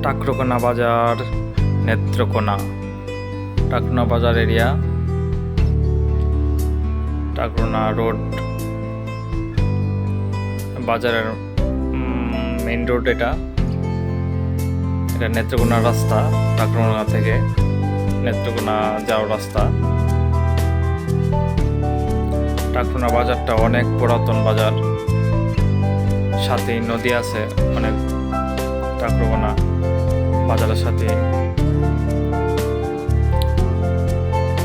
টাকরোকোনা বাজার, নেত্রকোনা। টাকরোনা বাজার area, টাকরোনা road বাজারের মেইন রোড। এটা নেত্রকোনার রাস্তা, টাকরোনা থেকে নেত্রকোনা যাওয়ার রাস্তা। টাকরোনা বাজারটা অনেক পুরাতন বাজার, সাথেই নদী আছে অনেক। টাকরোনা বাজারের সাথে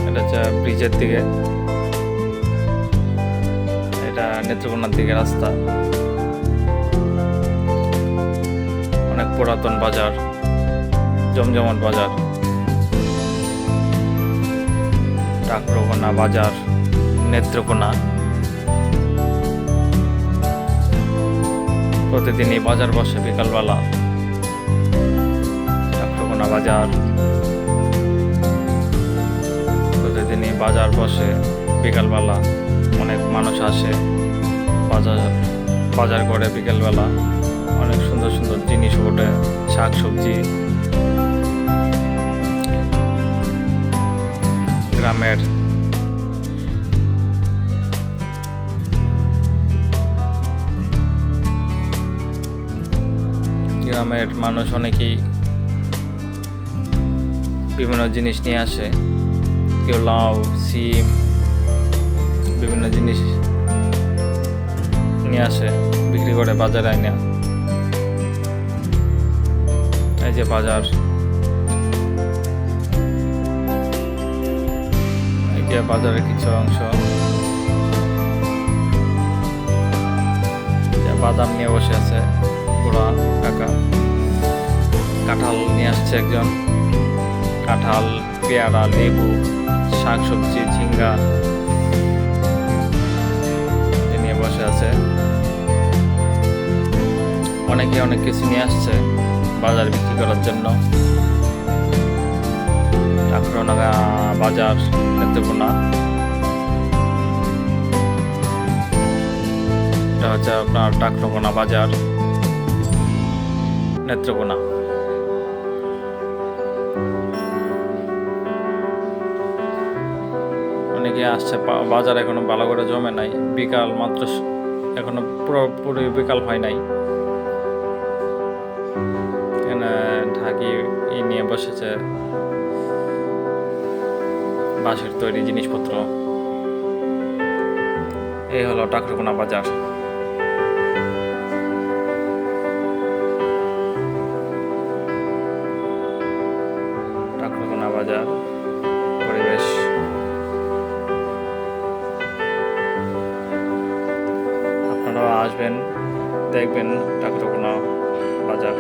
এটা হচ্ছে ব্রিজের দিকে, এটা নেত্রকোনার দিকে রাস্তা। অনেক পুরাতন বাজার, জমজমাট বাজার। টাকরোনা বাজার, নেত্রকোনা। প্রতিদিনই বাজার বসে বিকালবেলা। টাকরোনা বাজার, প্রতিদিনই বাজার বসে বিকালবেলা। অনেক মানুষ আসে বাজার করে বিকেলবেলা। অনেক সুন্দর সুন্দর জিনিস ওঠে, শাক সবজি। গ্রামের মানুষ অনেকেই বিভিন্ন জিনিস নিয়ে আসে। কেউ লাউ, সিম, বিভিন্ন জিনিস নিয়ে আসে, বিক্রি করে বাজারে আইনা। এই যে বাজার, এই যে বাজারের কিছু অংশ। বাদাম নিয়ে বসে আছে বুড়া কাকা। কাঁঠাল নিয়ে আসছে একজন। কাঁঠাল, পেয়ারা, লেবু, শাক সবজি, ঝিঙ্গা নিয়ে বসে আছে। অনেকে অনেক কিছু নিয়ে আসছে বাজার বিক্রি করার জন্য। টাকরোনা বাজার, নেত্রকোনা। এটা হচ্ছে আপনার টাকরোনা বাজার, নেত্রকোনা। অনেকে আসছে, বাজার এখনো ভালো করে জমে নাই। বিকাল মাত্র, এখনো পুরোপুরি বিকাল হয় নাই। এখানে ঢাকি নিয়ে বসেছে, বাঁশের তৈরি জিনিসপত্র। এই হলো টাকরোনা বাজার। টাকরোনা বাজার পরিবেশ। আপনারাও আসবেন, দেখবেন টাকরোনা বাজার।